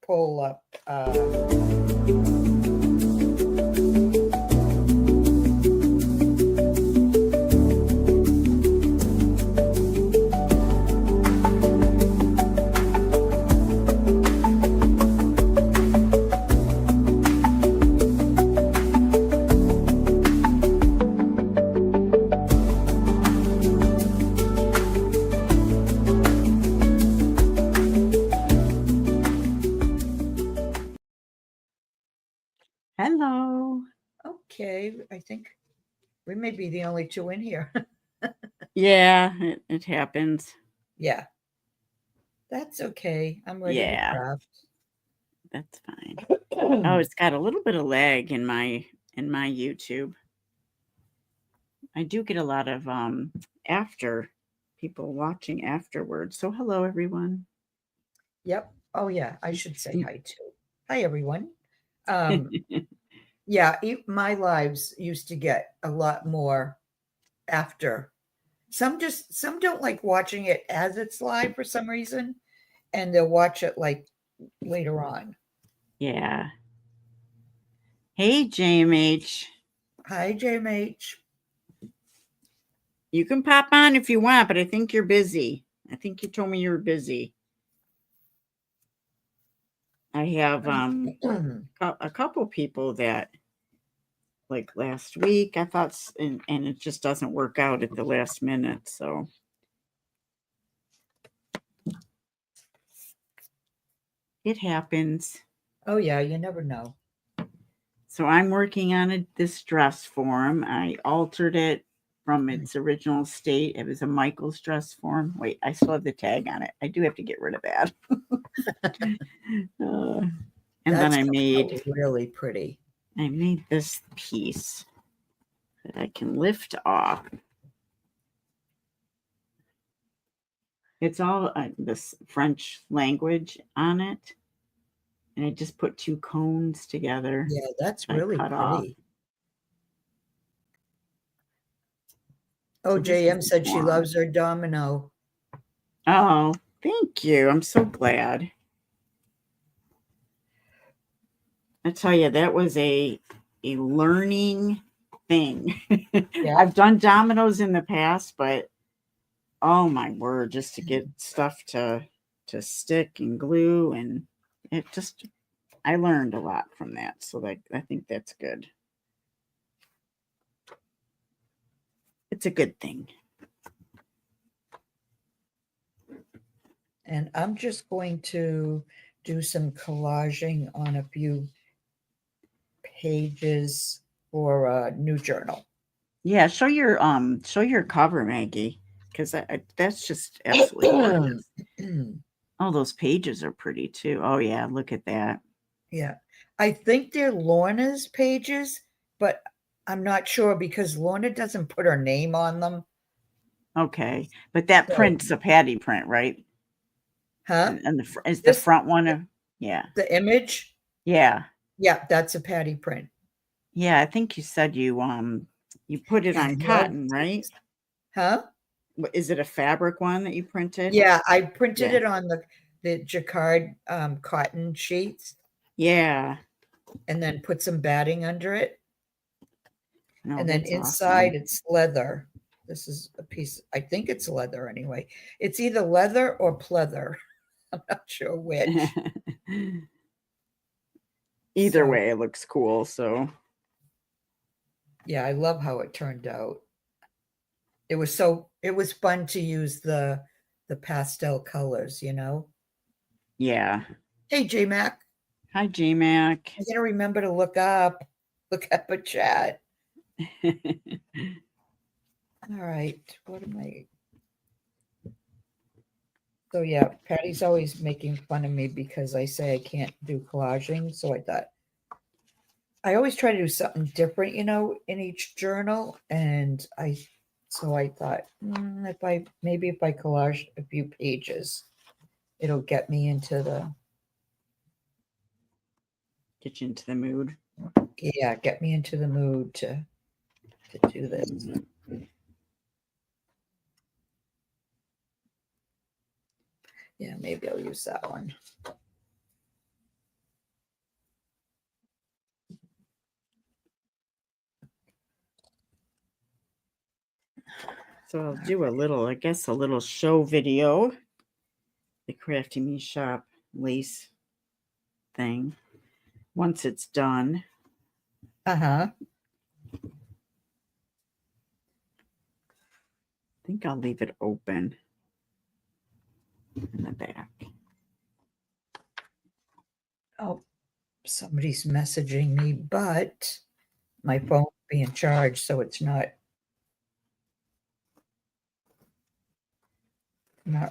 pull up. Hello. Okay, I think we may be the only two in here. Yeah, it happens. Yeah, that's okay. I'm ready to Yeah, craft. that's fine. Oh, it's got a little bit of lag in my YouTube. I do get a lot of after people watching afterwards. So hello everyone. Yep. Oh yeah, I should say hi too. Hi everyone. Um, yeah, my lives used to get a lot more after. Some don't like watching it as it's live for some reason, and they'll watch it like later on. Yeah. Hey JMH. Hi, JMH. You can pop on if you want, but I think you're busy. I think you told me you were busy. I have a couple people that like last week I thought and it just doesn't work out at the last minute, so it happens. Oh yeah, you never know. So I'm working on this dress form. I altered it from its original state. It was a Michael's dress form. Wait, I still have the tag on it. I do have to get rid of that. And That's then I made really pretty. this piece that I can lift off. It's all this French language on it. And I just put two cones together. Yeah, that's really pretty. Off. Oh, so JM said she loves her domino. Oh, thank you. I'm so glad. I tell you, that was a learning thing. Yeah. I've done dominoes in the past, but oh my word, just to get stuff to stick and glue, and it just, I learned a lot from that. So I think that's good. It's a good thing. And I'm just going to do some collaging on a few pages for a new journal. Yeah, show your cover, Maggie, because that's just absolutely gorgeous. Oh, those pages are pretty too. Oh yeah, look at that. Yeah, I think they're Lorna's pages, but I'm not sure because Lorna doesn't put her name on them. Okay, but that print's a Patty print, right? Huh? And the front one of the image? Yeah. Yeah, that's a Patty print. Yeah, I think you said you put it on cotton, right? Huh? Is it a fabric one that you printed? Yeah, I printed it on the jacquard cotton sheets. Yeah. And then put some batting under it. No, and then inside awesome. It's leather. This is a piece, I think it's leather anyway. It's either leather or pleather. I'm not sure which. Either way, it looks cool. So yeah, I love how it turned out. It was fun to use the pastel colors, you know? Yeah. Hey, J-Mac. Hi, J-Mac. I gotta remember to look up a chat. All right. What am I? So yeah, Patty's always making fun of me because I say I can't do collaging. So I thought I always try to do something different, you know, in each journal. And I thought if I collage a few pages, it'll get me into the mood. Yeah, get me into the mood to do this. Yeah, maybe I'll use that one. So I'll do a little show video. The Crafty Me Shop lace thing. Once it's done. Uh-huh. I think I'll leave it open in the back. Oh, somebody's messaging me, but my phone's being charged, so it's not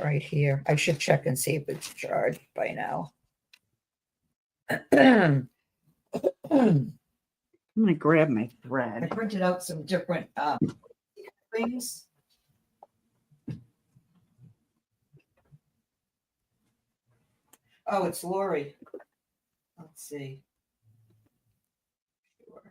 right here. I should check and see if it's charged by now. I I'm gonna grab my thread. printed out some different things. Oh, it's Lori. Let's see. Sure.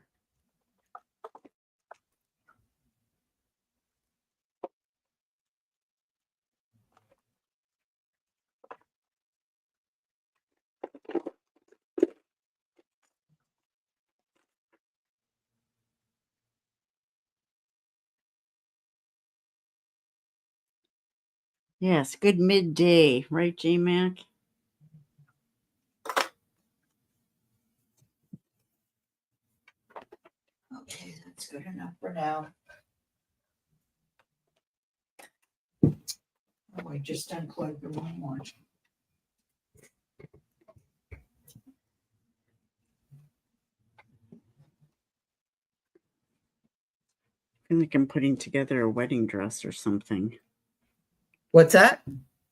Yes, good midday, right, J Mac? Okay, that's good enough for now. Oh, I just unplugged the wrong one. I feel like I'm putting together a wedding dress or something. What's that?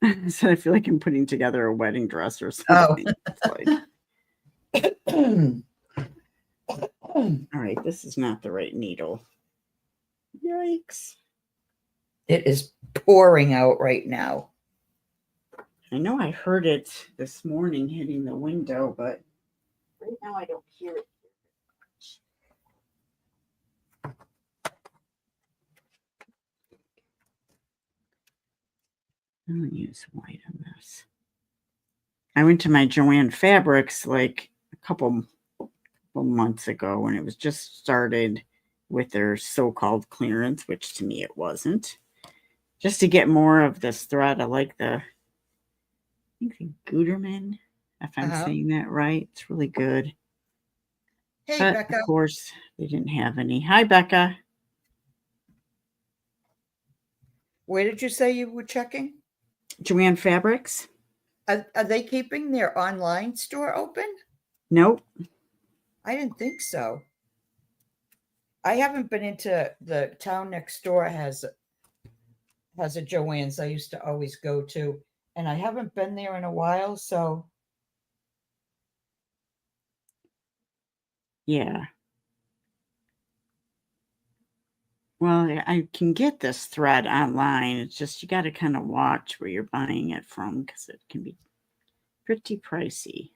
I said I feel like I'm putting together a wedding dress or Oh. something. It's like, all right, this is not the right needle. Yikes. It is pouring out right now. I know I heard it this morning hitting the window, but right now I don't hear it. I'll use white on this. I went to my Joann Fabrics like a couple months ago when it was just started with their so-called clearance, which to me it wasn't. Just to get more of this thread. I like I think the Gutermann, if I'm saying that right. It's really good. Hey, But Becca. of course, they didn't have any. Hi, Becca. Where did you say you were checking? Joann Fabrics. Are they keeping their online store open? Nope. I didn't think so. I haven't been into the town next door has a Joann's I used to always go to, and I haven't been there in a while, so Yeah. Well, I can get this thread online. It's just you got to kind of watch where you're buying it from because it can be pretty pricey.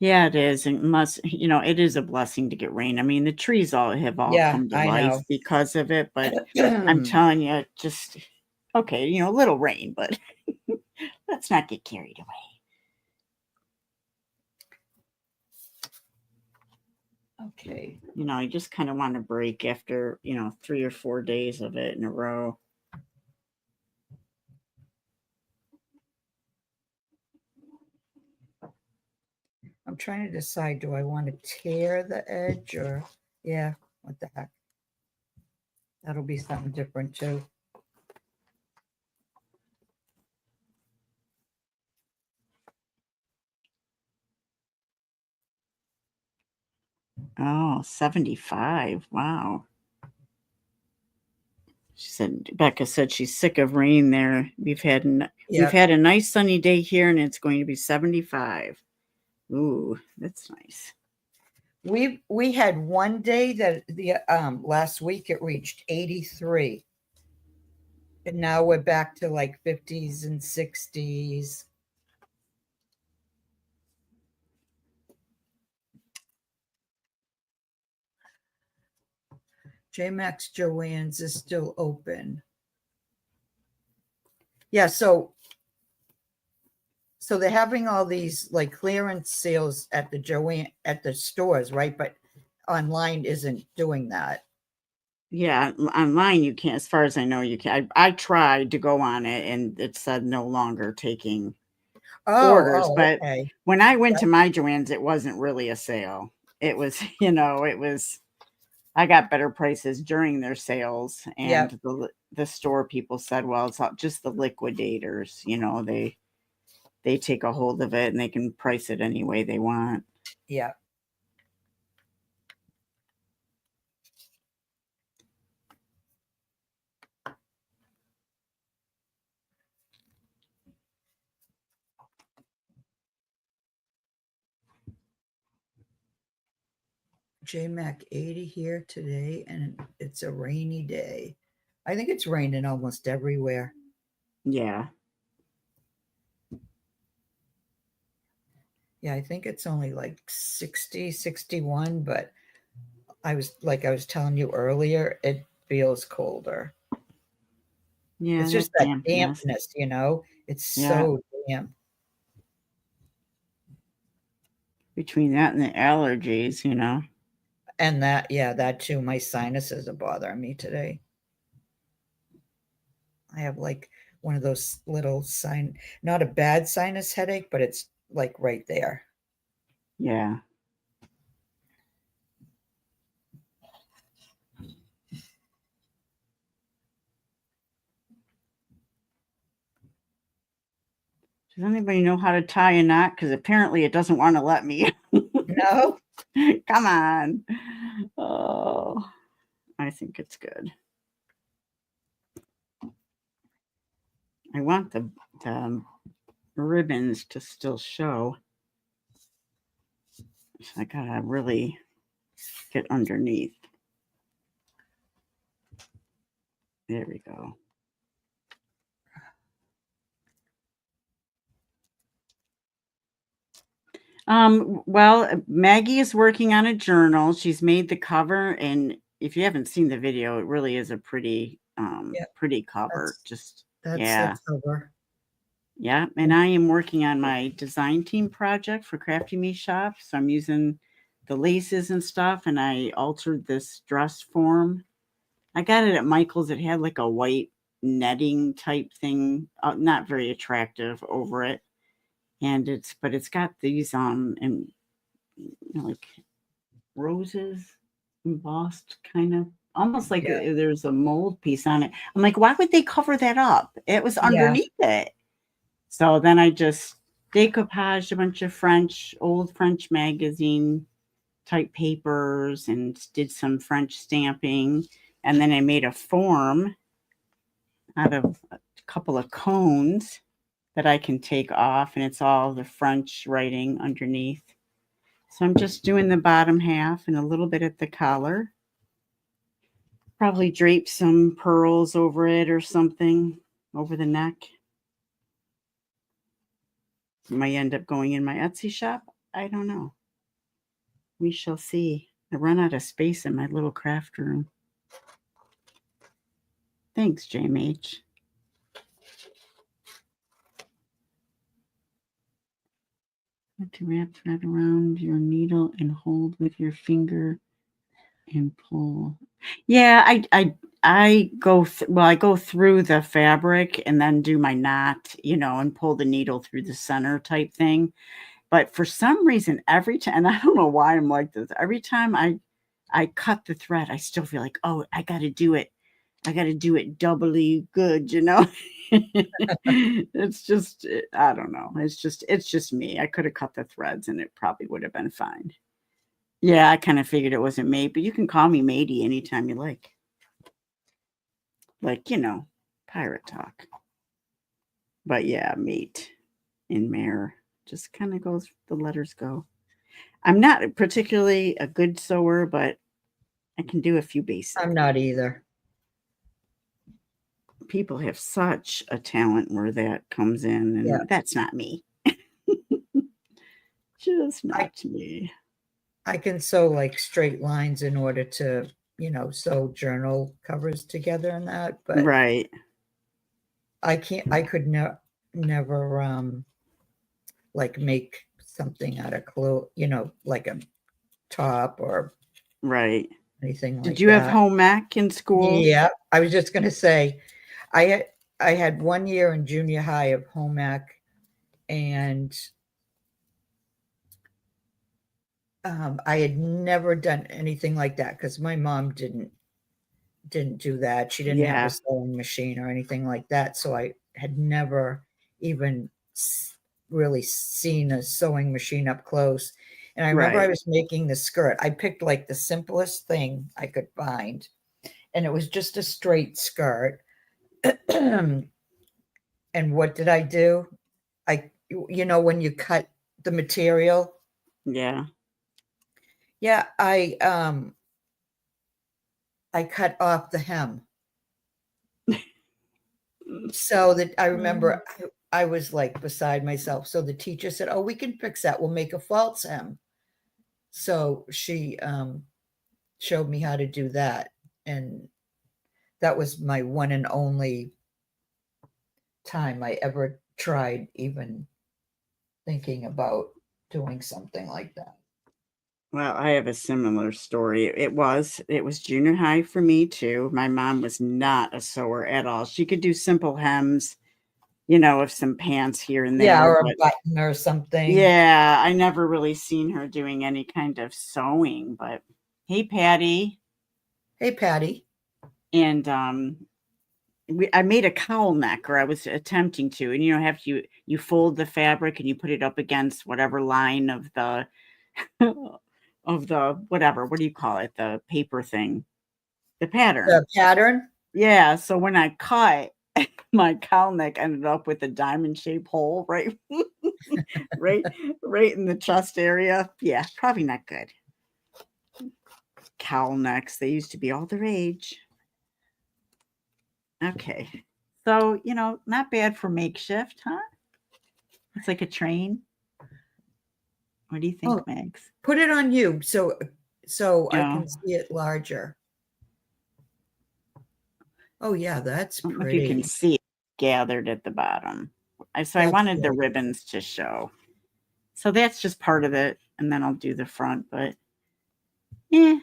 Yeah, it is. And it is a blessing to get rain. I mean, the trees have all yeah, come to I life know. because of it, but I'm telling you, just okay, a little rain, but let's not get carried away. Okay. You just kind of want to break after, 3 or 4 days of it in a row. I'm trying to decide, do I want to tear the edge or, yeah, what the heck? That'll be something different too. Oh, 75. Wow. Becca said she's sick of rain there. We've had a nice sunny day here and it's going to be 75. Ooh, that's nice. We had one day that the last week it reached 83. And now we're back to like 50s and 60s. J Max Joann's is still open. Yeah, so they're having all these like clearance sales at the Joann at the stores, right? But online isn't doing that. Yeah, online you can't, as far as I know, you can. I tried to go on it and it said no longer taking orders. But Okay. when I went to my Joann's, it wasn't really a sale. It was, it was, I got better prices during their sales, and Yep. the store people said, well, it's not just the liquidators, they take a hold of it and they can price it any way they want. Yep. JMac 80 here today, and it's a rainy day. I think it's raining almost everywhere. Yeah. Yeah, I think it's only like 60, 61, but I was telling you earlier, it feels colder. Yeah, It's that just that dampness. dampness, it's Yeah. so damp. Between that and the allergies, And that, yeah, that too, my sinuses are bothering me today. I have like one of those little not a bad sinus headache, but it's like right there. Yeah. Does anybody know how to tie a knot? Because apparently it doesn't want to let me. No? Come on. Oh, I think it's good. I want the ribbons to still show. So I gotta really get underneath. There we go. Well, Maggie is working on a journal. She's made the cover, and if you haven't seen the video, it really is a pretty pretty cover. That's Yeah. the cover. Yeah, and I am working on my design team project for Crafty Me Shop. So I'm using the laces and stuff, and I altered this dress form. I got it at Michael's. It had like a white netting type thing, not very attractive over it. And it's got these and like roses embossed, kind of almost like Yeah. there's a mold piece on it. I'm like, why would they cover that up? It was Yeah. underneath it. So then I just decoupaged a bunch of old French magazine type papers and did some French stamping. And then I made a form out of a couple of cones that I can take off, and it's all the French writing underneath. So I'm just doing the bottom half and a little bit at the collar. Probably drape some pearls over it or something over the neck. Might end up going in my Etsy shop. I don't know. We shall see. I run out of space in my little craft room. Thanks, JMH. To wrap thread around your needle and hold with your finger and pull. Yeah, I go I go through the fabric and then do my knot, and pull the needle through the center type thing. But for some reason, every time, and I don't know why I'm like this, every time I cut the thread, I still feel like, oh, I got to do it. I got to do it doubly good, It's just, I don't know. It's just me. I could have cut the threads and it probably would have been fine. Yeah, I kind of figured it wasn't mate, but you can call me matey anytime you like. Like, pirate talk. But yeah, mate and mare just kind of goes, the letters go. I'm not particularly a good sewer, but I can do a few basics. I'm not either. People have such a talent where that comes in, and that's not me. Just not me. I can sew like straight lines in order to, sew journal covers together and that, but right. I could never like make something out of clothes, like a top or Right. anything Did like you have that. home ec in school? Yeah, I was just gonna say, I had 1 year in junior high of home ec, and I had never done anything like that because my mom didn't do that. She didn't have a Yeah. sewing machine or anything like that, so I had never even really seen a sewing machine up close. And I remember I Right. was making the skirt. I picked like the simplest thing I could find, and it was just a straight skirt. And what did I do? When you cut the material, Yeah. yeah, I cut off the hem. So that I remember I was like beside myself. So the teacher said, "Oh, we can fix that. We'll make a false hem." So she showed me how to do that. And that was my one and only time I ever tried even thinking about doing something like that. Well, I have a similar story. It was junior high for me too. My mom was not a sewer at all. She could do simple hems, of some pants here and Yeah, there, or a but button or something. yeah, I never really seen her doing any kind of sewing. But hey, Patty, Hey, Patty. and I made a cowl neck, or I was attempting to, and have you fold the fabric and you put it up against whatever line of the of the whatever, what do you call it, the paper thing, the pattern. The pattern? Yeah, so when I cut, my cowl neck ended up with a diamond shaped hole right right in the chest area. Yeah, probably not good. Cowl necks, they used to be all the rage. Okay. So, not bad for makeshift, huh? It's like a train. What do you Oh, think, Max? put it on you so I Yeah. can see it larger. Oh yeah, that's I don't know if you can pretty. see it gathered at the bottom. I That's wanted the good. ribbons to show. So that's just part of it. And then I'll do the front, but yeah,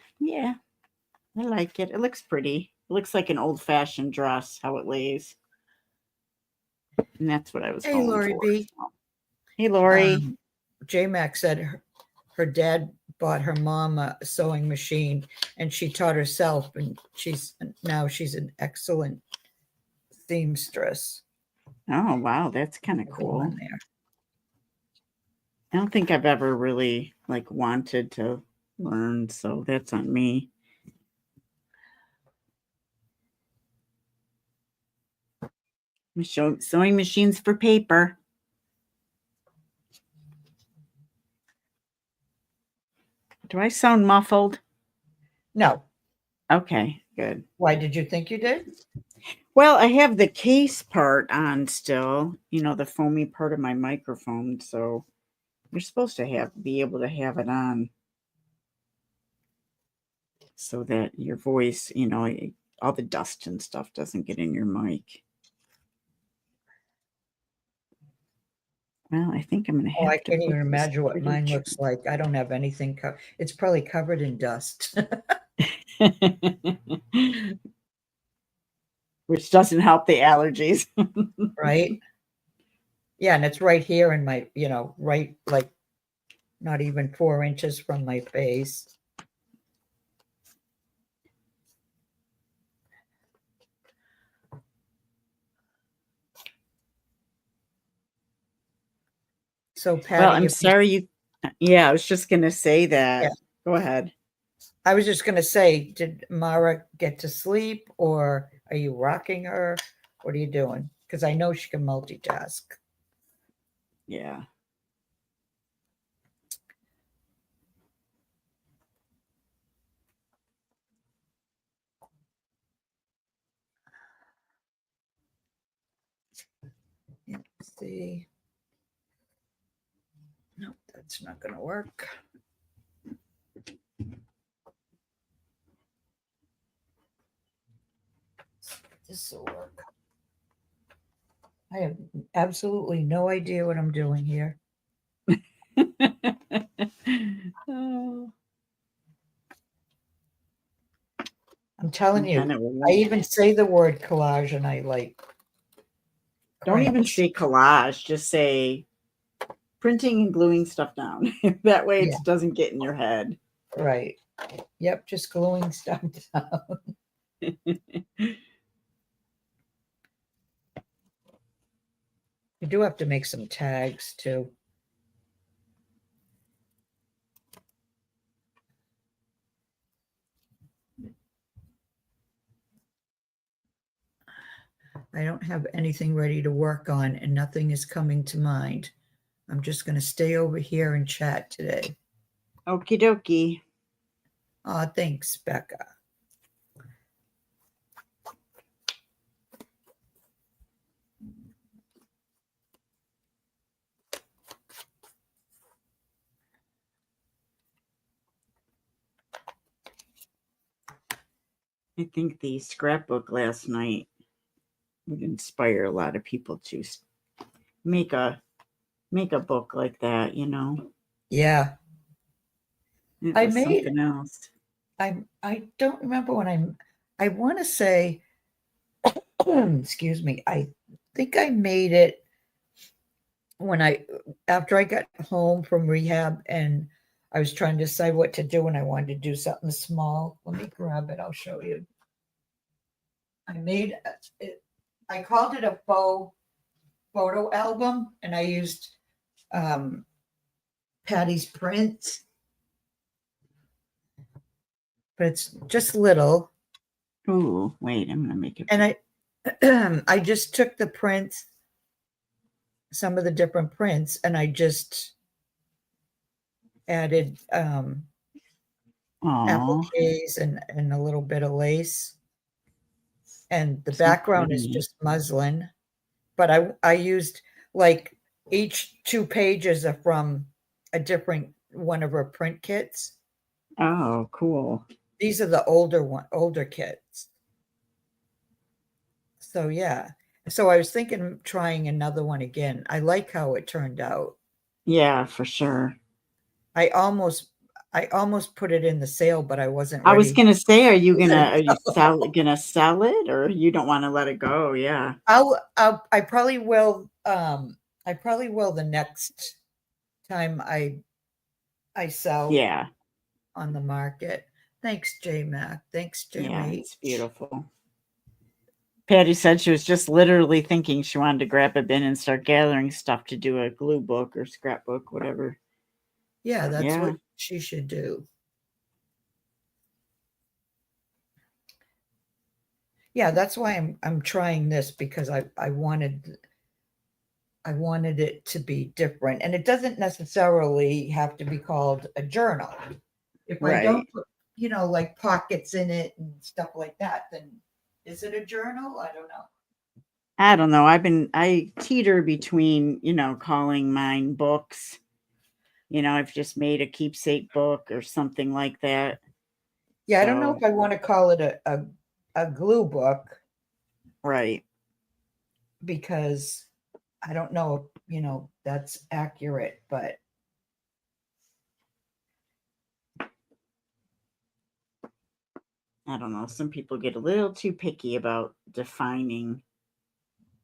I like it. It looks pretty. It looks like an old fashioned dress, how it lays. And that's what I was Hey, going Lori for. B. So. Hey, Lori. J Mac said her dad bought her mom a sewing machine and she taught herself, and she's an excellent seamstress. Oh, wow. That's kind of Go on cool. there. I don't think I've ever really wanted to learn. So that's on me. Show sewing machines for paper. Do I sound muffled? No. Okay, good. Why did you think you did? Well, I have the case part on still, the foamy part of my microphone. So you're supposed to be able to have it on so that your voice, all the dust and stuff doesn't get in your mic. Well, I think I'm going to Oh, I have to can't put even this imagine what pretty mine looks like. I don't have anything. It's probably covered in dust, which doesn't help the allergies. right? Yeah, and it's right here in my, right, like not even 4 inches from my face. So, Well, Patty, I'm sorry you. Yeah, I was just going to say yeah, that. Go ahead. I was just going to say, did Mara get to sleep or are you rocking her? What are you doing? Because I know she can multitask. Yeah. Let's see. Nope, that's not going to work. This will work. I have absolutely no idea what I'm doing here. Oh. I'm telling And then you, it will I look even say the word collage and I like Don't even cringe. say collage, just say printing and gluing stuff down. That way Yeah. it doesn't get in your head. Right. Yep, just gluing stuff down. You do have to make some tags too. I don't have anything ready to work on and nothing is coming to mind. I'm just going to stay over here and chat today. Okie dokie. Oh, thanks, Becca. I think the scrapbook last night would inspire a lot of people to make a book like that, you know. Yeah. It I was made something else. I don't remember when I want to say excuse me, I think I made it when after I got home from rehab and I was trying to decide what to do and I wanted to do something small. Let me grab it, I'll show you. I made it, I called it a faux photo album and I used Patty's prints, but it's just little. Oh, wait, I'm gonna make it. And I just took the prints, some of the different prints, and I just added appliques and a little bit of lace. And the background is just muslin. But I used like each 2 pages are from a different one of her print kits. Oh, cool. These are the older kits. So yeah. So I was thinking of trying another one again. I like how it turned out. Yeah, for sure. I almost put it in the sale, but I wasn't I was ready. gonna say, are you gonna sell it, or you don't want to let it go? Yeah. I probably will. I probably will the next time I sell Yeah. on the market. Thanks, J Mac. Thanks, Yeah, Jamie. it's beautiful. Patty said she was just literally thinking she wanted to grab a bin and start gathering stuff to do a glue book or scrapbook, whatever. Yeah, that's Yeah. what she should do. Yeah, that's why I'm trying this because I wanted it to be different. And it doesn't necessarily have to be called a journal. If I don't Right. put, like pockets in it and stuff like that, then is it a journal? I don't know. I don't know. I teeter between, calling mine books. I've just made a keepsake book or something like that. Yeah, I don't know if I want to call it a glue book. Right. Because I don't know if, that's accurate, but I don't know. Some people get a little too picky about defining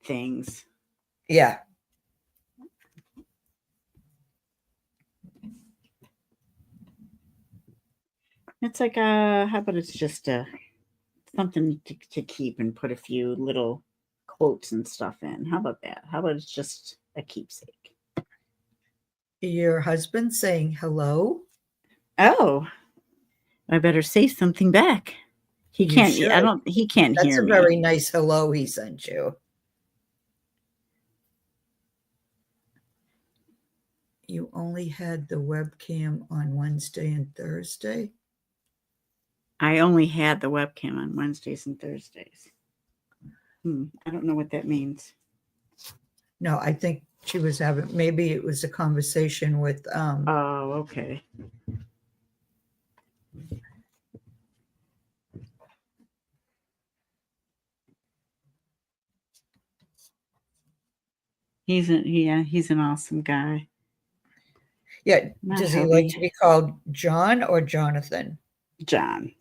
things. yeah. It's like how about it's just something to keep and put a few little quotes and stuff in. How about that? How about it's just a keepsake? Your husband saying hello? Oh, I better say something back. He You can't. should. He can't That's hear a me. very nice hello he sent you. You only had the webcam on Wednesday and Thursday? I only had the webcam on Wednesdays and Thursdays. I don't know what that means. No, I think she was having, maybe it was a conversation with Oh, okay. He's an awesome guy. Yeah, My does he hubby. like to be called John or Jonathan? John.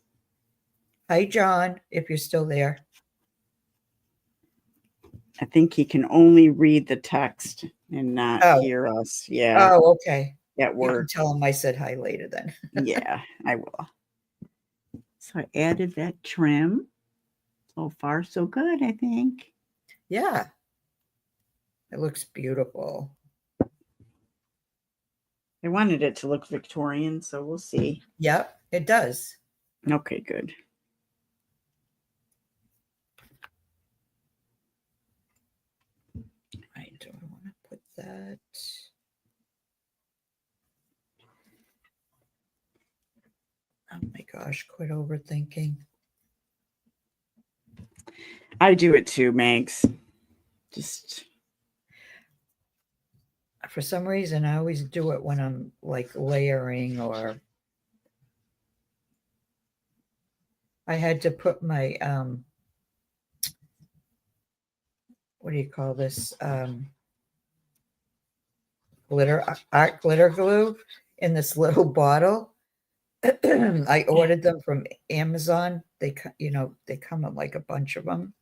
Hi, John, if you're still there. I think he can only read the text and not Oh, hear us. Yeah, oh, okay. at You can work. tell him I said hi later then. Yeah, I will. So I added that trim. So far, so good, I think. Yeah. It looks beautiful. I wanted it to look Victorian, so we'll see. Yep, it does. Okay, good. Right, do I want to put that? Oh my gosh, quit overthinking. I do it too, Megs. Just For some reason, I always do it when I'm like layering, or I had to put my what do you call this? Art glitter glue in this little bottle. I ordered them from Amazon. They they come in like a bunch of them.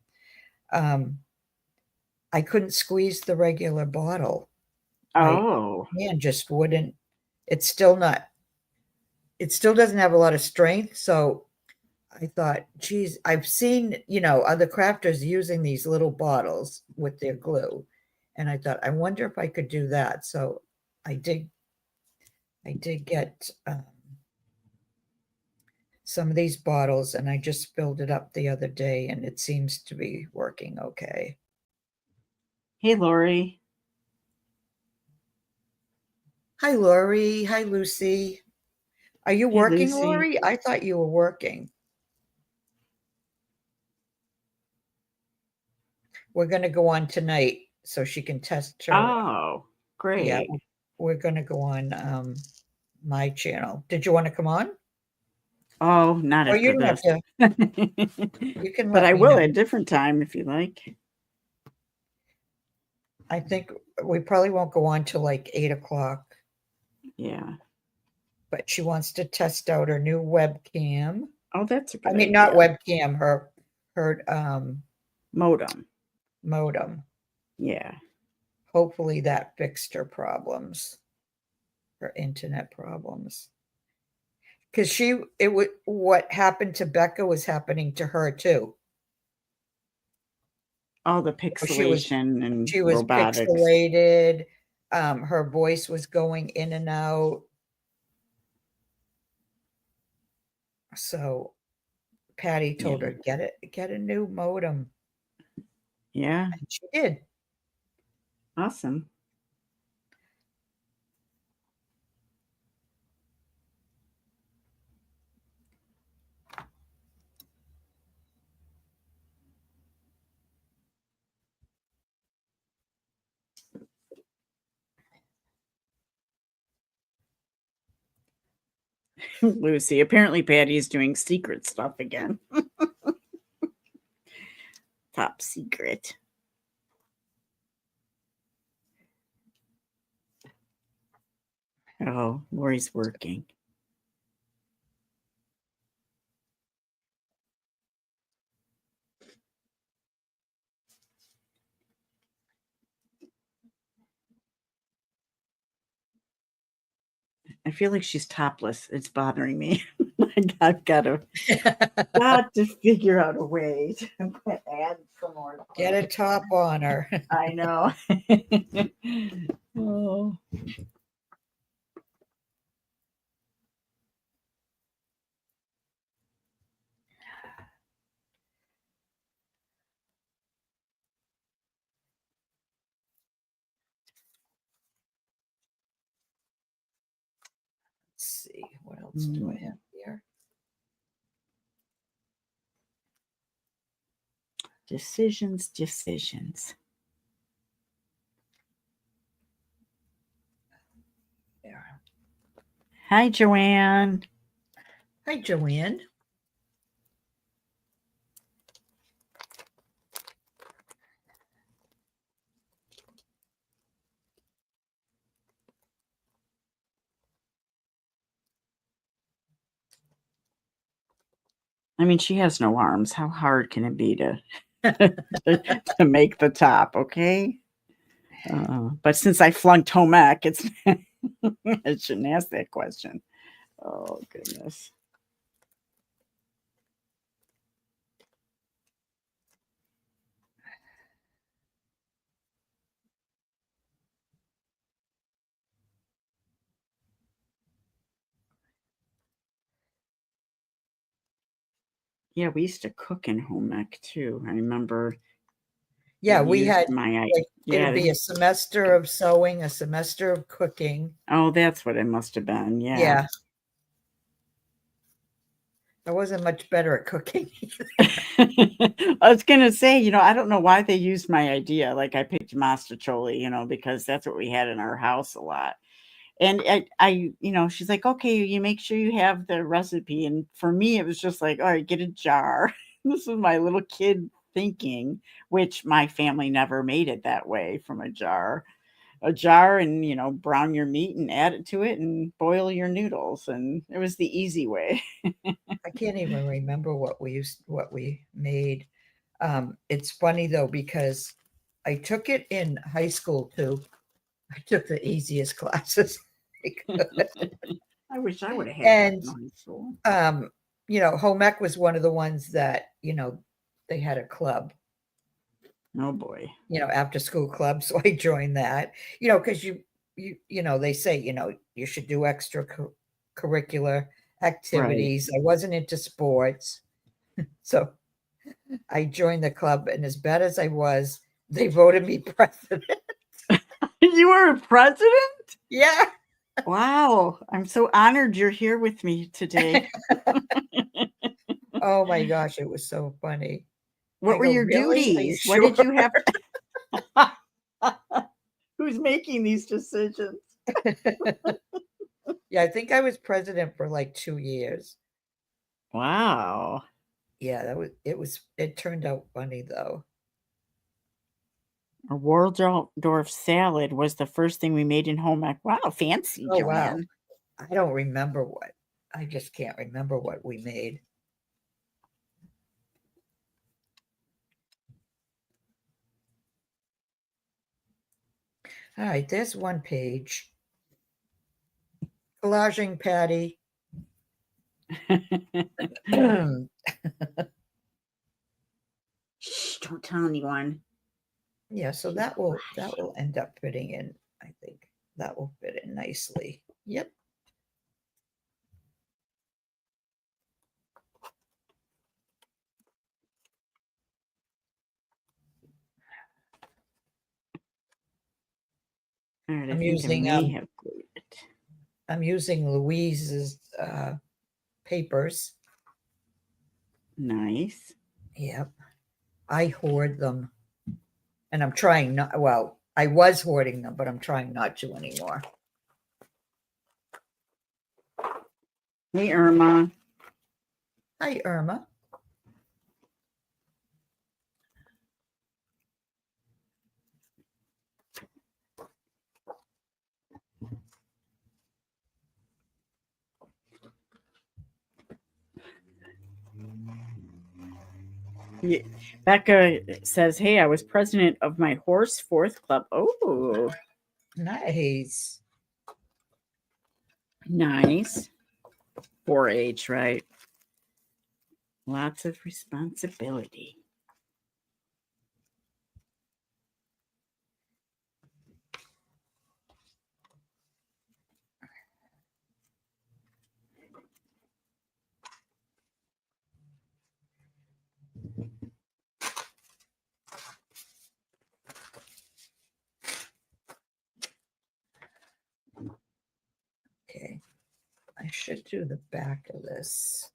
I couldn't squeeze the regular bottle. My oh, hand just wouldn't. It's still not. It still doesn't have a lot of strength. So I thought, geez, I've seen other crafters using these little bottles with their glue, and I thought, I wonder if I could do that. So I did. I did get some of these bottles, and I just filled it up the other day, and it seems to be working okay. hey, Lori. Hi, Lori. Hi, Lucy. Are you Hey, working, Lucy. Lori? I thought you were working. We're going to go on tonight so she can test her. Oh, Yeah, great. we're going to go on my channel. Did you want to come on? Oh, not Or you after don't have this. to. You can But let I me will know. at a different time if you like. I think we probably won't go on till like 8 o'clock, Yeah. but she wants to test out her new webcam. Oh, that's a I good mean, not idea. webcam, her Modem. modem. Yeah. Hopefully that fixed her problems, her internet problems. Because what happened to Becca was happening to her too. All the She was pixelation and she was robotics. pixelated. Her voice was going in and out. So Patty told Yeah. her, get a new modem. Yeah. And she did. Awesome. Lucy. Apparently, Patty's doing secret stuff again. Top secret. Oh, Lori's working. I feel like she's topless. It's bothering me. I've got to figure out a way to add some more. Get a top on her. I know. Oh. Let's see, what else do I have here? Decisions. There. Hi, Joanne. Hi, Joanne. I mean, she has no arms. How hard can it be to to make the top? Okay. But since I flunked home ec, it's I shouldn't ask that question. Oh goodness. Yeah, we used to cook in home ec too. I remember Yeah, they we used had my like it'd be yeah. a semester of sewing, a semester of cooking. Oh, that's what it must have been. Yeah. Yeah. I wasn't much better at cooking. I was gonna say, I don't know why they used my idea. Like I picked Mastracholi, because that's what we had in our house a lot. And she's like, okay, you make sure you have the recipe. And for me, it was just like, all right, get a jar. This was my little kid thinking, which my family never made it that way from a jar. A jar and, brown your meat and add it to it and boil your noodles. And it was the easy way. I can't even remember what we made. It's funny though, because I took it in high school too. I took the easiest classes I could. I wish I would have had that And in high school. home ec was one of the ones that, they had a club, Oh boy. after school club. So I joined that, because they say, you should do extra curricular Right. activities. I wasn't into sports. So I joined the club, and as bad as I was, they voted me president. You were a president? Yeah. Wow. I'm so honored you're here with me today. Oh my gosh, it was so funny. What I were go, your really? Are you duties? What did sure? you have? Who's making these decisions? Yeah, I think I was president for like 2 years. Wow. Yeah, it turned out funny though. A Waldorf salad was the first thing we made in home ec. Wow, fancy, Oh wow. Joanne. I don't remember I just can't remember what we made. All right, there's one page. Collaging Patty. Shh, don't tell anyone. Yeah, so that will end up fitting in, I think. That will fit in nicely. Yep. All right, I I'm think using I may have glued it. I'm using Louise's papers. Nice. Yep. I hoard them. And I'm trying not, well, I was hoarding them, but I'm trying not to anymore. Hey, Irma. Hi, Irma. Yeah. Becca says, hey, I was president of my horse fourth club. Oh, Nice. nice. 4-H, right? Lots of responsibility. Okay. I should do the back of this.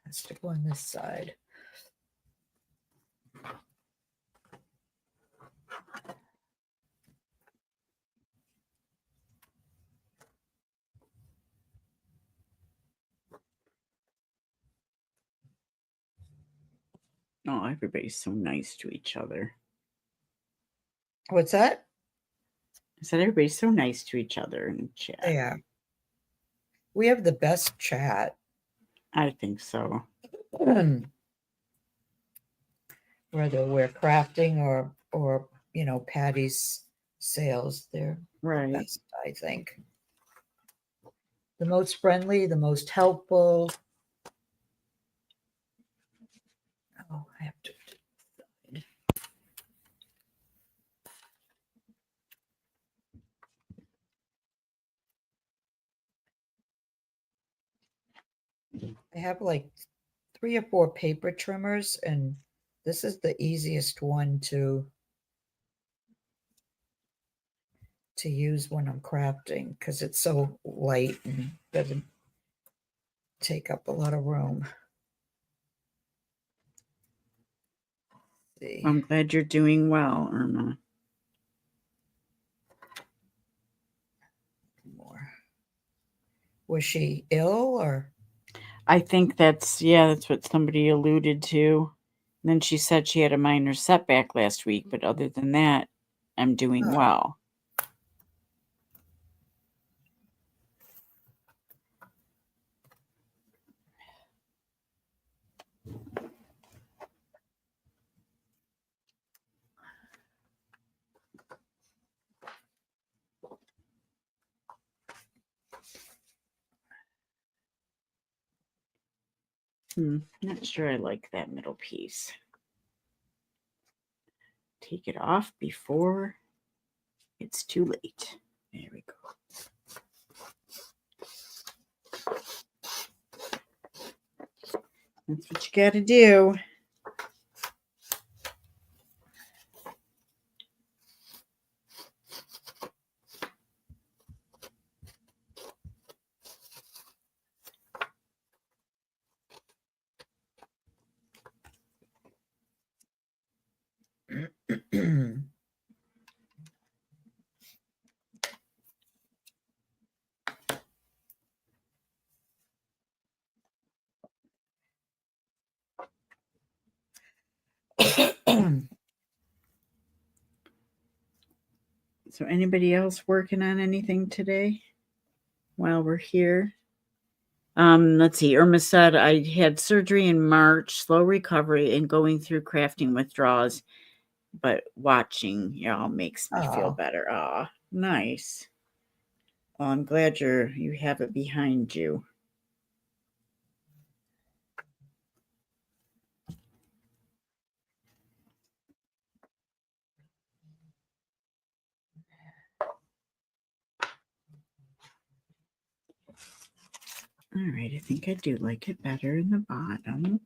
Let's go on this side. Oh, everybody's so nice to each other. What's that? I said everybody's so nice to each other in chat. Yeah. We have the best chat. I think so. Whether we're crafting or Patty's sales, they're Right. best, I think. The most friendly, the most helpful. Oh, I have to. I have like 3 or 4 paper trimmers, and this is the easiest one to use when I'm crafting because it's so light and doesn't take up a lot of room. See. I'm glad you're doing well, Irma. More. Was she ill or? I think that's what somebody alluded to. And then she said she had a minor setback last week, but other than that, I'm doing well. Not sure I like that middle piece. Take it off before it's too late. There we go. That's what you got to do. So anybody else working on anything today while we're here? Let's see. Irma said I had surgery in March, slow recovery, and going through crafting withdrawals, but watching y'all makes me feel better. Ah, nice. Well, I'm glad you have it behind you. All right, I think I do like it better in the bottom.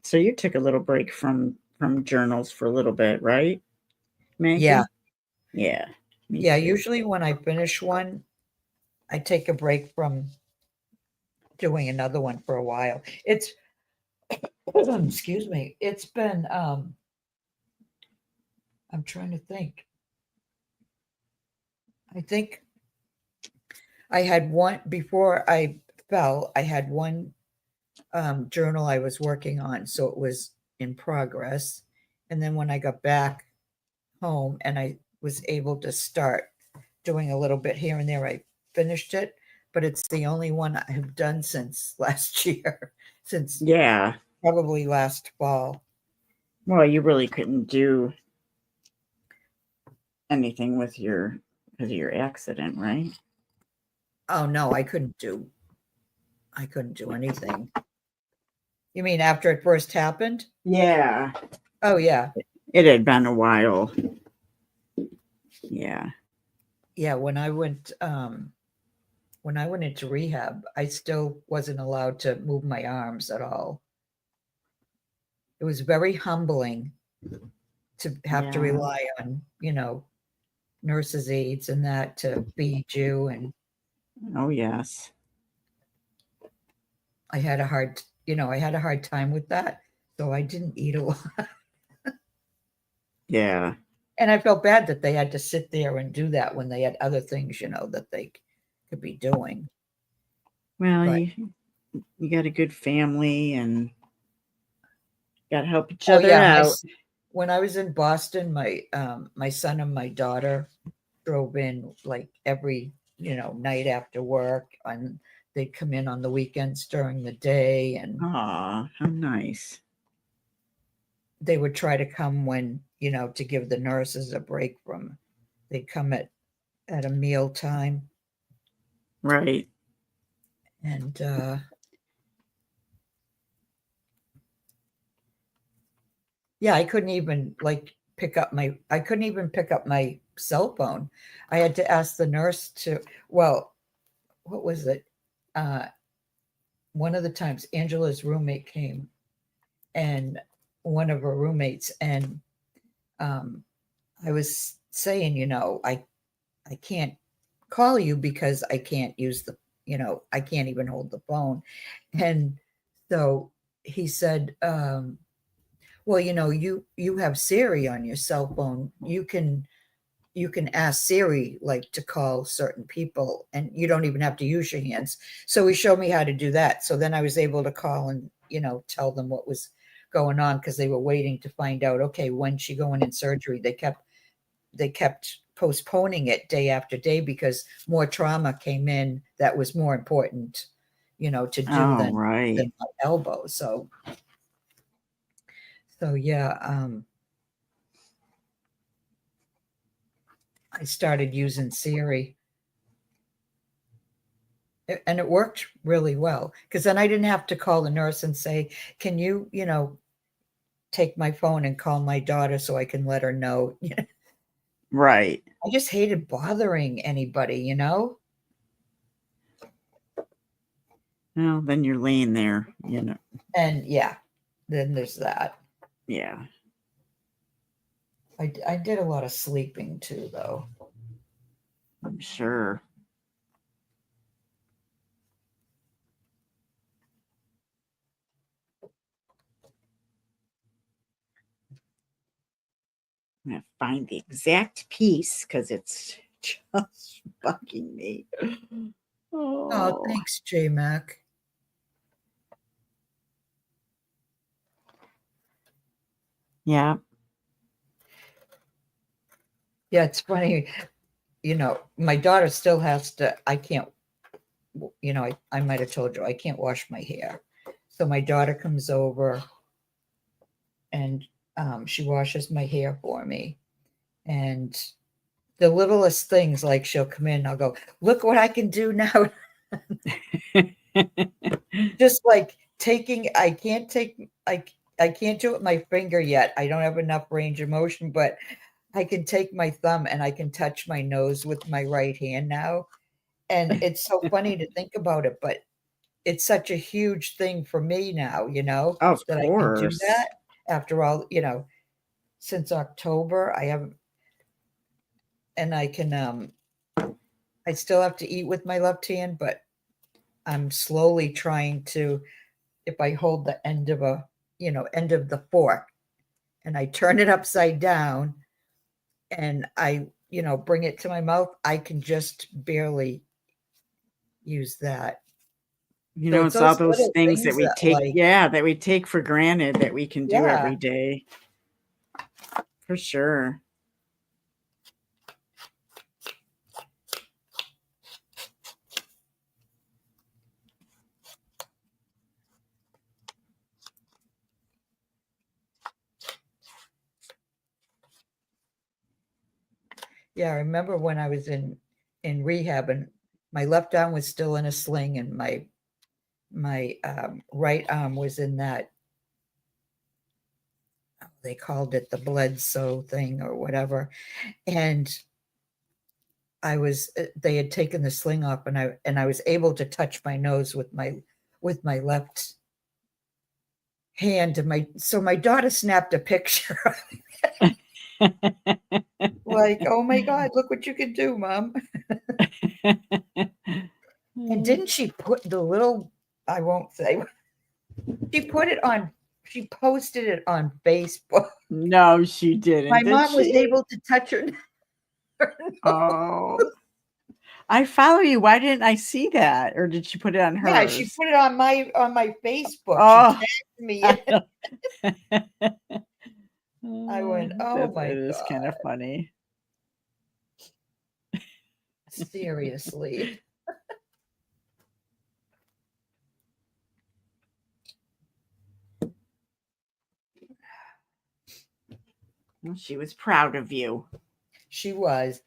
So you took a little break from journals for a little bit, right, Maggie? Yeah. Yeah. Yeah, usually when I finish one, I take a break from doing another one for a while. It's excuse me. It's been I'm trying to think. I think I had one before I fell. I had one journal I was working on, so it was in progress. And then when I got back home and I was able to start doing a little bit here and there, I finished it. But it's the only one I have done since last year, since probably last fall. Well, you really couldn't do anything with because of your accident, right? Oh no, I couldn't do anything. You mean after it first happened? Yeah. Oh yeah. It had been a while. Yeah. Yeah, when I went into rehab, I still wasn't allowed to move my arms at all. It was very humbling to have to rely on, nurses' aides and that to feed you. And oh yes, I had a hard time with that, so I didn't eat a lot. Yeah. And I felt bad that they had to sit there and do that when they had other things, that they could be doing. Well, But you got a good family and got to help each oh other yeah, out. when I was in Boston, my son and my daughter drove in like every night after work, and they'd come in on the weekends during the day, and Aw, how nice. they would try to come when to give the nurses a break from. They'd come at a meal time, Right. and yeah, I couldn't even I couldn't even pick up my cell phone. I had to ask the nurse to, well, what was it? Uh, one of the times Angela's roommate came, and one of her roommates, and um, I was saying, I can't call you because I can't use I can't even hold the phone. And so he said, well, you have Siri on your cell phone. You can ask Siri like to call certain people, and you don't even have to use your hands. So he showed me how to do that. So then I was able to call and tell them what was going on, because they were waiting to find out, okay, when's she going in surgery. They kept postponing it day after day because more trauma came in that was more important to do Oh, than right. my elbow. So yeah, I started using Siri, and it worked really well, because then I didn't have to call the nurse and say, can you take my phone and call my daughter so I can let her know. Right. I just hated bothering anybody. Well, then you're laying there, And yeah, then there's that. Yeah. I did a lot of sleeping too, though. I'm sure. I'm going to find the exact piece because it's just bugging me. Oh, Oh, thanks, J Mac. yeah. Yeah, it's funny. My daughter still has to. I can't. I might have told you I can't wash my hair, so my daughter comes over, and she washes my hair for me, and the littlest things, like she'll come in, I'll go, look what I can do now. Just like I can't do it with my finger yet. I don't have enough range of motion, but I can take my thumb and I can touch my nose with my right hand now. And it's so funny to think about it, but it's such a huge thing for me now, Of that I can do course. that after all, since October. I haven't, and I still have to eat with my left hand, but I'm slowly trying to, if I hold the end of the fork, and I turn it upside down, and I, bring it to my mouth, I can just barely use that. So it's It's all those those little things that things we that, take, that we take for granted that we can do every yeah. day. For sure. Yeah, I remember when I was in rehab, and my left arm was still in a sling, and my right arm was in that, they called it the Bledsoe thing or whatever. And they had taken the sling off, and I was able to touch my nose with my left hand, and my daughter snapped a picture. Like, oh my God, look what you can do, Mom. And didn't she put the little, I won't say, she posted it on Facebook. No, she didn't. My Did mom was she? able to touch her. Oh, I follow you. Why didn't I see that? Or did she put it on Yeah, she hers? put it on my Facebook. She Oh, tagged me. I know. I went, oh It my is kind God, of funny. seriously. Well, she was proud of you. She was.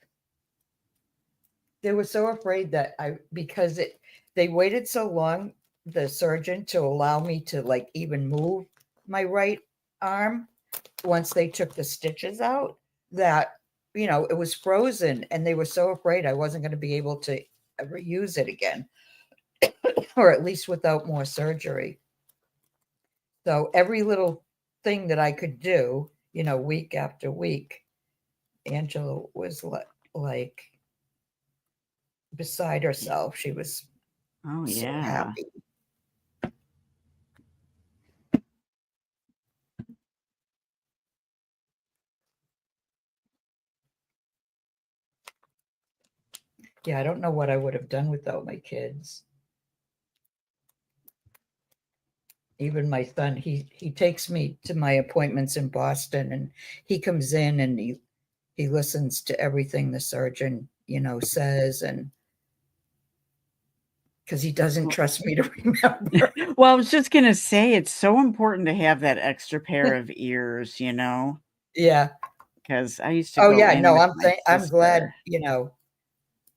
They were so afraid that because they waited so long, the surgeon, to allow me to like even move my right arm once they took the stitches out, that, it was frozen, and they were so afraid I wasn't going to be able to ever use it again, or at least without more surgery. So every little thing that I could do, week after week, Angela was like beside herself. She was Oh, so yeah. happy. Yeah, I don't know what I would have done without my kids. Even my son, he takes me to my appointments in Boston, and he comes in and he listens to everything the surgeon, says, and because he doesn't trust me to remember. Well, I was just going to say it's so important to have that extra pair of ears, Yeah. because I used to Oh go yeah. in No, with I'm my I'm glad, sister.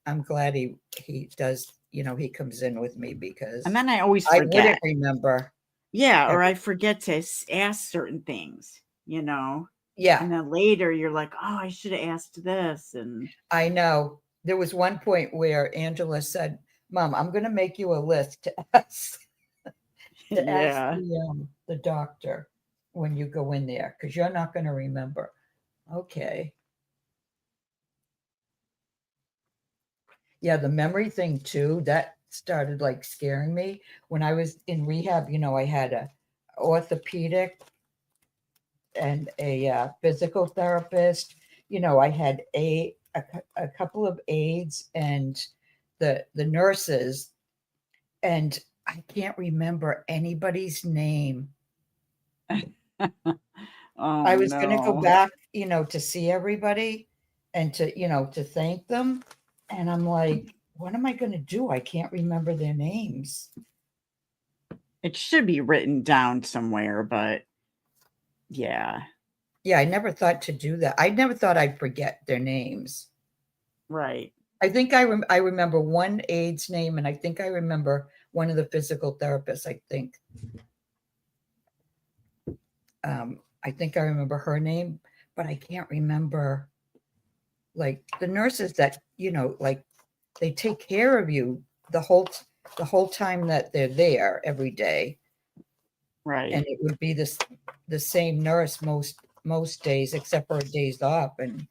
I'm glad he does, he comes in with me, because And then I always I wouldn't forget. remember. Yeah, or every- I forget to ask certain things, Yeah, and then later you're like, oh, I should have asked this. And I know. There was one point where Angela said, "Mom, I'm going to make you a list to ask yeah, the doctor when you go in there, because you're not going to remember." Okay. Yeah, the memory thing too, that started like scaring me when I was in rehab. I had a orthopedic and a physical therapist. I had a couple of aides and the nurses, and I can't remember anybody's name. I oh was going to go no. back, to see everybody and to thank them. And I'm like, what am I going to do? I can't remember their names. It should be written down somewhere, but yeah, Yeah, I never thought to do that. I never thought I'd forget their names. right. I think I remember one aide's name, and I think I remember one of the physical therapists. I think I remember her name, but I can't remember like the nurses that like they take care of you the whole time that they're there every day, and Right. it would be the same nurse most days except for days off, and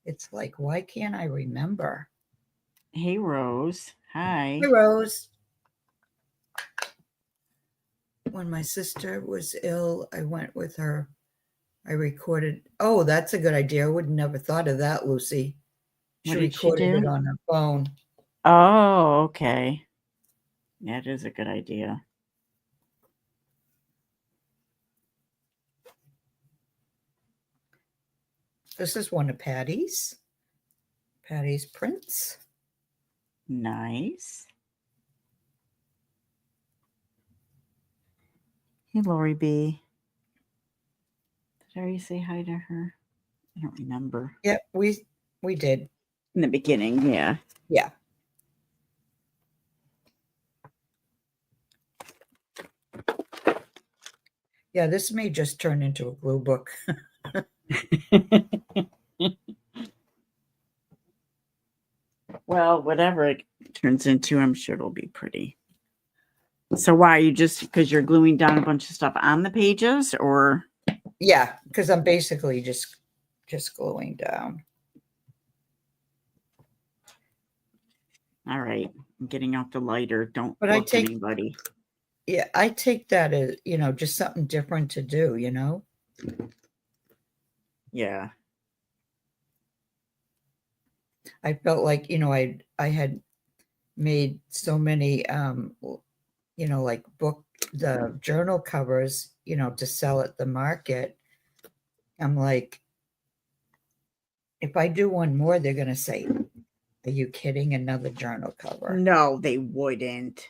it's like, why can't I remember? Hey, Rose. Hey, Hi. Rose. When my sister was ill, I went with her. I recorded. Oh, that's a good idea. I would never thought of that, Lucy. She What did she recorded it do? on her phone. Oh, okay. That is a good idea. This is one of Patty's prints. Nice. Hey, Lori B. Did I already say hi to her? I don't remember. Yep, we did. In the beginning, yeah. Yeah. Yeah, this may just turn into a glue book. Well, whatever it turns into, I'm sure it'll be pretty. So why you just because you're gluing down a bunch of stuff on the pages, or Yeah, because I'm basically just gluing down. all right, I'm getting out the lighter. Don't But look anybody. I take that as, just something different to do, Yeah. I felt like, I had made so many, like the journal covers, to sell at the market. I'm like, if I do one more, they're going to say, are you kidding? Another journal cover. No, they wouldn't.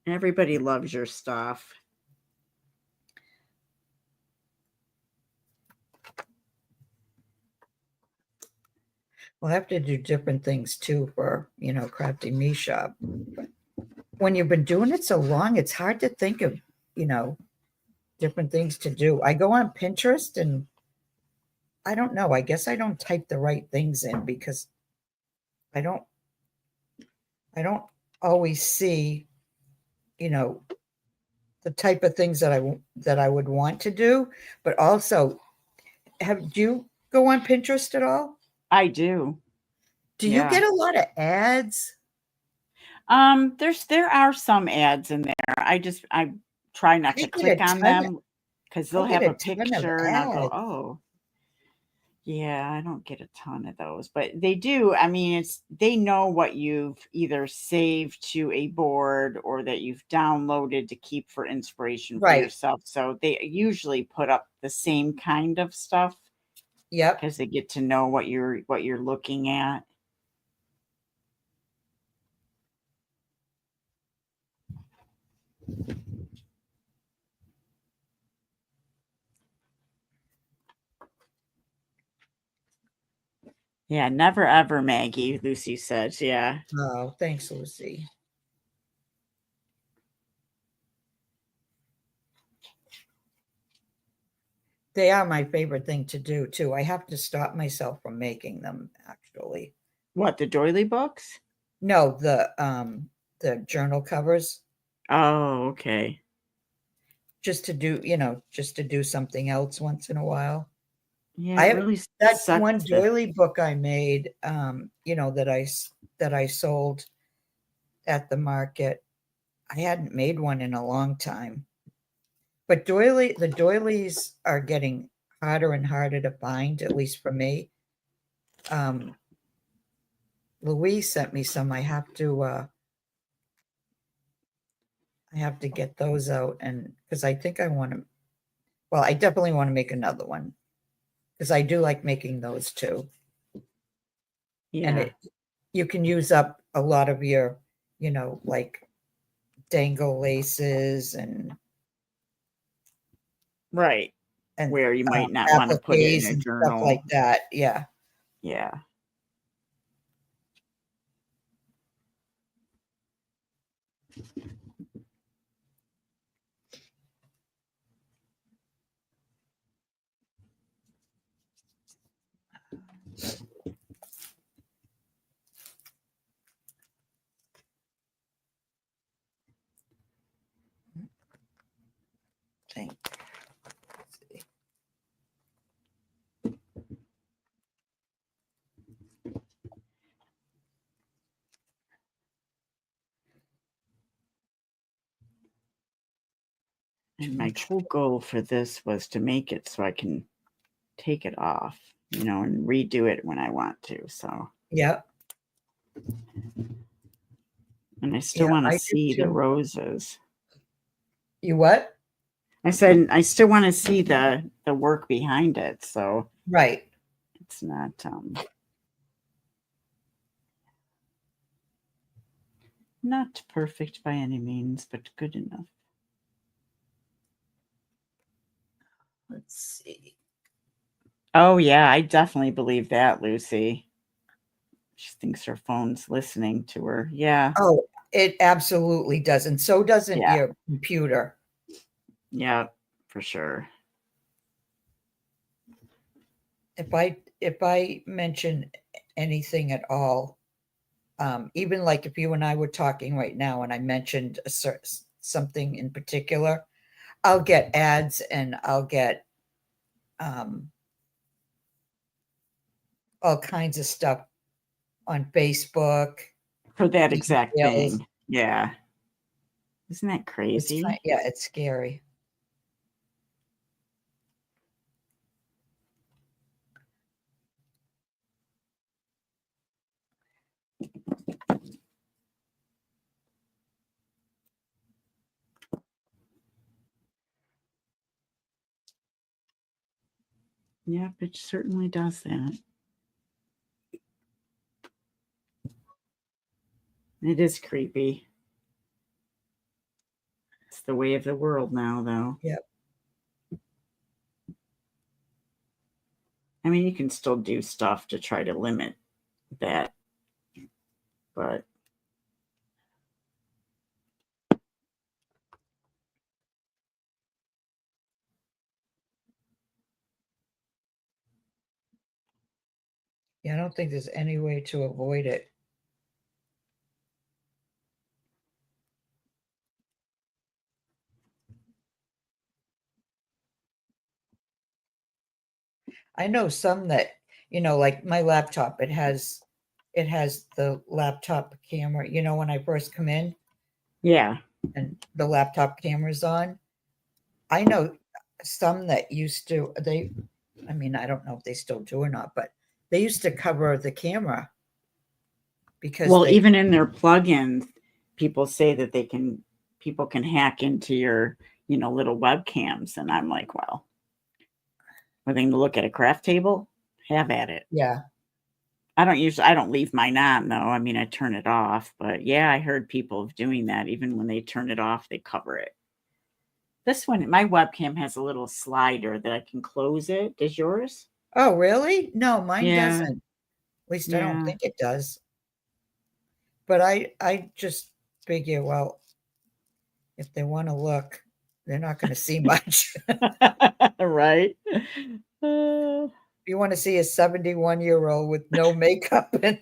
Everybody loves your stuff. We'll have to do different things too for, Crafty Me Shop. When you've been doing it so long, it's hard to think of, different things to do. I go on Pinterest and I don't know. I guess I don't type the right things in because I don't always see, the type of things that I would want to do. But also, do you go on Pinterest at all? I do. Do you get a lot of ads? There are some ads in there. I try not to click on them because they'll have a picture and I'll go, oh. Yeah, I don't get a ton of those, but they do. I mean, they know what you've either saved to a board or that you've downloaded to keep for inspiration for yourself. So they usually put up the same kind of stuff. Yep. Because they get to know what you're looking at. Yeah, never ever, Maggie, Lucy says. Yeah. Oh, thanks, Lucy. They are my favorite thing to do too. I have to stop myself from making them actually. What, the doily books? No, the journal covers. Oh, okay. Just to do something else once in a while. Yeah, I really that's one doily book I made, that I sold at the market. I hadn't made one in a long time. But the doilies are getting harder and harder to find, at least for me. Louise sent me some. I have to get those out, and because I think I want to. Well, I definitely want to make another one because I do like making those too. Yeah. And you can use up a lot of your, like dangle laces and right. And where you might not want to put it in a journal. Stuff like that. Yeah. Yeah. Think. And my whole goal for this was to make it so I can take it off, and redo it when I want to. So, yeah. And I still want to see the roses. You what? I said I still want to see the work behind it. So right. It's not not perfect by any means, but good enough. Let's see. Oh yeah, I definitely believe that, Lucy. She thinks her phone's listening to her. Yeah. Oh, it absolutely does. And so doesn't your computer. Yeah, for sure. If I mention anything at all, even like if you and I were talking right now and I mentioned something in particular, I'll get ads and I'll get all kinds of stuff on Facebook for that exact thing. Yeah. Isn't that crazy? Yeah, it's scary. Yep, it certainly does that. It is creepy. It's the way of the world now, though. Yep. I mean, you can still do stuff to try to limit that, but Yeah, I don't think there's any way to avoid it. I know some that, like my laptop, it has the laptop camera, when I first come in yeah. and the laptop camera's on. I know some that used to, I mean, I don't know if they still do or not, but they used to cover the camera because Well, even in their plugins, people say that people can hack into your, little webcams. And I'm like, well, are they going to look at a craft table? Have at it. yeah. I don't leave mine on though. I mean, I turn it off, but yeah, I heard people doing that. Even when they turn it off, they cover it. This one, my webcam has a little slider that I can close it. Does yours? Oh, really? No, mine Yeah. doesn't. At least I don't Yeah. think it does. But I just figure, well, if they want to look, they're not going to see much. Right. You want to see a 71-year-old with no makeup and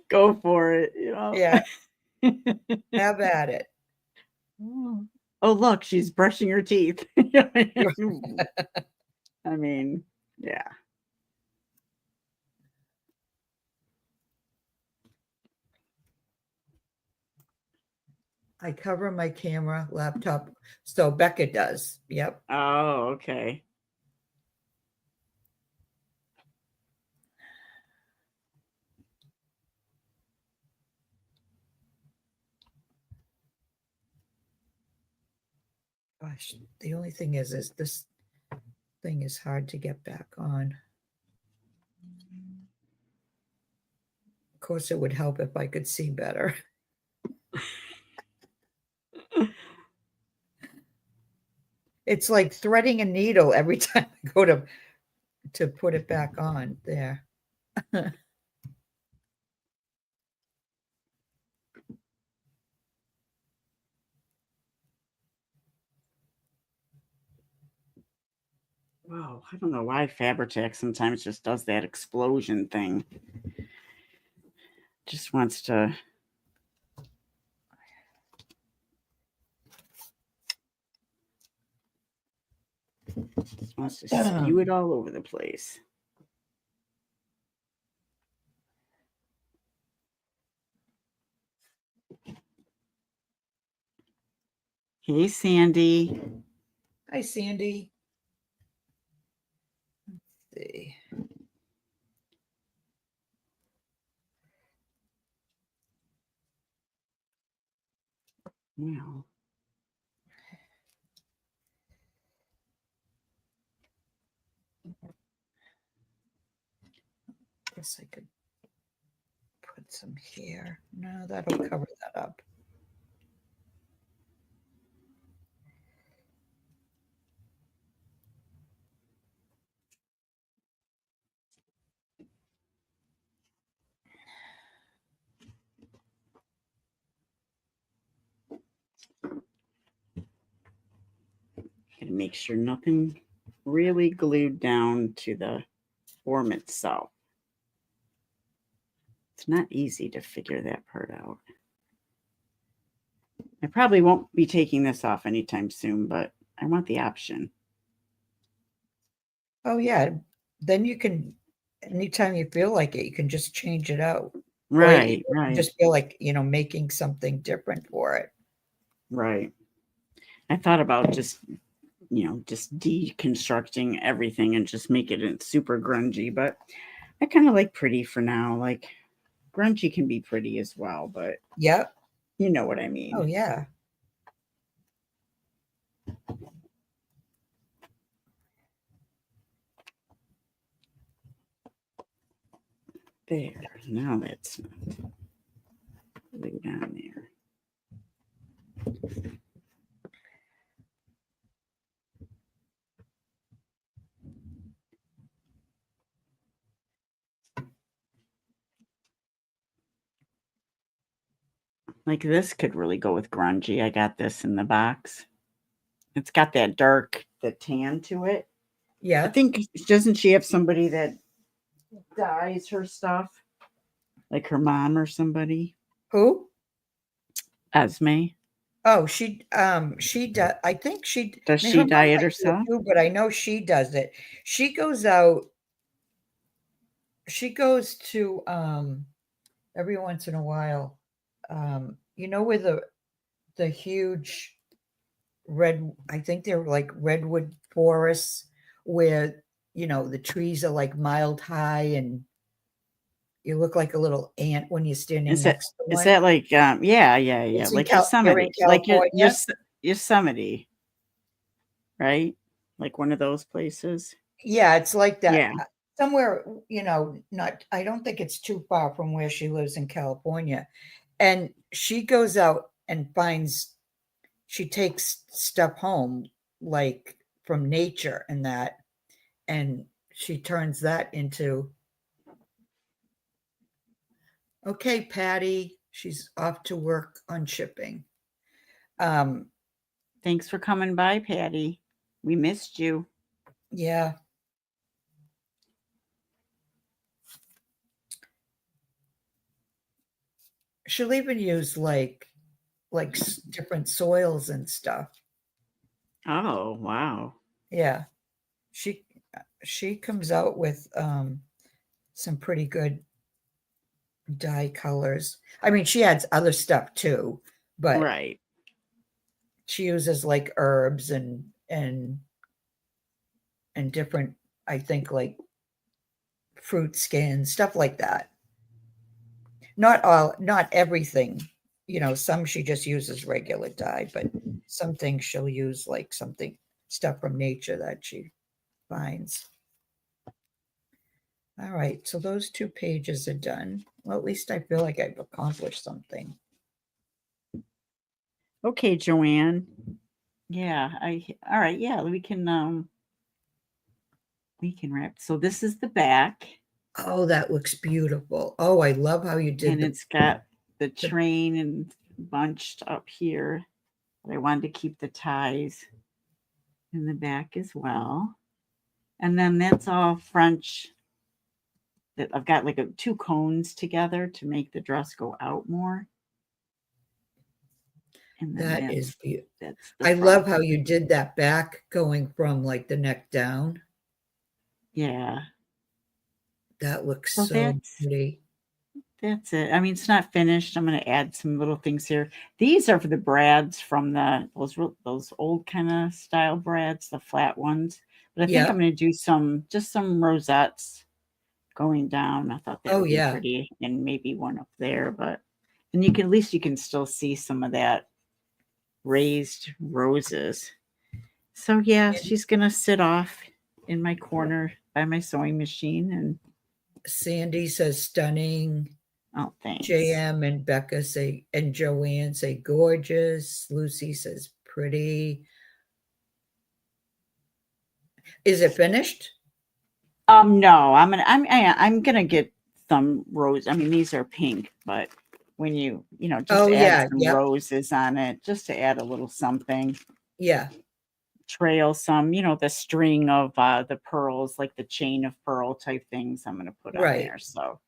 Go for it. yeah, have at it. Oh, look, she's brushing her teeth. I mean, yeah. I cover my camera, laptop. So Becca does. Yep. Oh, okay. Gosh, the only thing is this thing is hard to get back on. Of course, it would help if I could see better. It's like threading a needle every time I go to put it back on there. Wow, I don't know why Fabritech sometimes just does that explosion thing. Just wants to. Just wants to spew it all over the place. Hey, Sandy. Hi, Sandy. Let's see. Wow. Guess I could put some here. No, that'll cover that up. Gotta make sure nothing really glued down to the form itself. It's not easy to figure that part out. I probably won't be taking this off anytime soon, but I want the option. Oh, yeah. Then you can, anytime you feel like it, you can just change it out. Right, Or right, just feel like, making something different for it. right. I thought about just deconstructing everything and just make it super grungy, but I kind of like pretty for now. Like grungy can be pretty as well, but Yep. you know what I mean. Oh, yeah. There. Now that's not glued on there. Like this could really go with grungy. I got this in the box. It's got that the tan to it. I Yeah. think, doesn't she have somebody that dyes her stuff? Like her mom or somebody? Who? Esme. Oh, she does. I think she. Does I mean, she her dye mom it might do herself? too, but I know she does it. She goes out. She goes to every once in a while. You know where the huge I think they're like redwood forests where the trees are like mild high and you look like a little ant when you're standing Is that next to is one. that like yeah, It's in like They're in Yosemite, like California. Yosemite, right? Like one of those places. Yeah, it's like that. Yeah. Somewhere, not I don't think it's too far from where she lives in California. And she goes out and she takes stuff home like from nature and that, and she turns that into okay, Patty. She's off to work on shipping. Thanks for coming by, Patty. We missed you. Yeah. She'll even use like different soils and stuff. Oh, wow. Yeah. She comes out with some pretty good dye colors. I mean, she adds other stuff too, but Right. she uses like herbs and different, I think, like fruit skins, stuff like that. Not everything. Some she just uses regular dye, but some things she'll use like stuff from nature that she finds. All right, so those 2 pages are done. Well, at least I feel like I've accomplished something. Okay, Joanne. Yeah, all right, yeah, we can wrap. So this is the back. Oh, that looks beautiful. Oh, I love how you did And it's got the train and bunched up here. But I wanted to keep the ties in the back as well. And then that's all French that I've got like 2 cones together to make the dress go out more. And then that is beautiful. That's I love how you did that back going from like the neck down. Yeah. That looks so pretty. That's it. I mean, it's not finished. I'm going to add some little things here. These are for the brads from those old kind of style brads, the flat ones. But I think I'm going to do just some rosettes going down. I thought that would be pretty, and maybe one up there. But and at least you can still see some of that raised roses. So yeah, she's going to sit off in my corner by my sewing machine. And Sandy says stunning. Oh, thanks. JM and Becca say, and Joanne say gorgeous. Lucy says pretty. Is it finished? No, I'm gonna get some rose. I mean, these are pink, but when you just add some roses on it, just to add a little something. Yeah. Trail some, the string of the pearls, like the chain of pearl type things I'm gonna put on there. So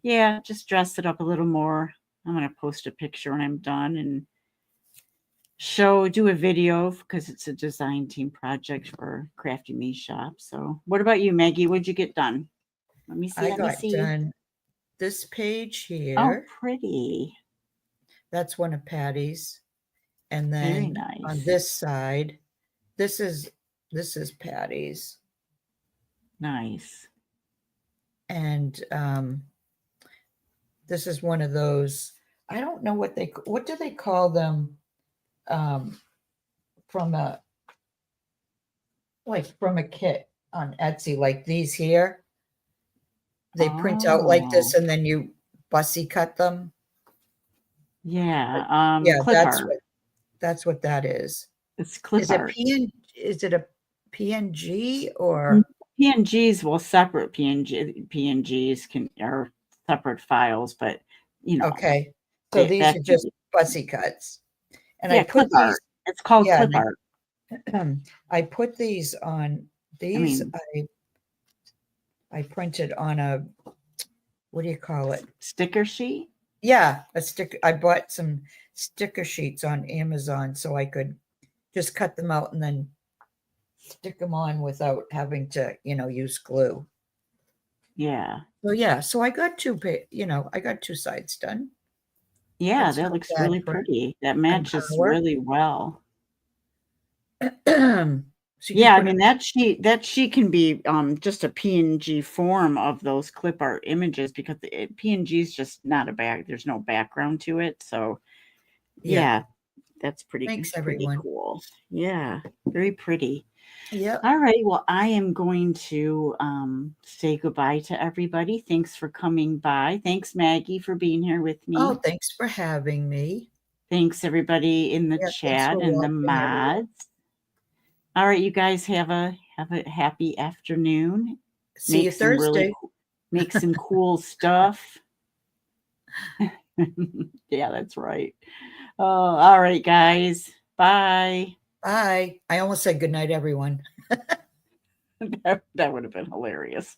yeah, just dress it up a little more. I'm gonna post a picture when I'm done and do a video because it's a design team project for Crafty Me Shop. So what about you, Maggie? What'd you get done? Let me see. I got done this page here. Oh, pretty. That's one of Patty's. And then on this side, this is Patty's. Nice. And this is one of those, I don't know what do they call them, from a kit on Etsy, like these here. They print out like this, Oh, and then you bussy cut them. yeah. Yeah, Clip art. that's what that is. It's clip art. Is it a PNG Mm, or PNGs, well, separate PNGs are separate files, but okay. So these that are could just be, bussy cuts. And I yeah, clip put these, art. It's called yeah, clip art. and I put these on I these mean, I printed on a what do you call it? sticker sheet. Yeah, a sticker. I bought some sticker sheets on Amazon so I could just cut them out and then stick them on without having to, use glue. Yeah. So yeah, so I got I got two sides done. Yeah, That's that not looks bad really for pretty. That an matches hour. really well. So you Yeah, I put it, mean that sheet can be just a PNG form of those clip art images because PNG is just not a there's no background to it. So yeah. yeah, that's Thanks pretty everyone. cool. Yeah, very pretty. Yep. All right, well, I am going to say goodbye to everybody. Thanks for coming by. Thanks, Maggie, for being here with Oh, me. thanks for having me. Thanks everybody in the Yeah, thanks for chat and the watching everyone. mods. All right, you guys have a happy afternoon. See you Thursday. Make some cool stuff. Yeah, that's right. Oh, all right, guys. Bye. Bye. I almost said good night, everyone. That would have been hilarious.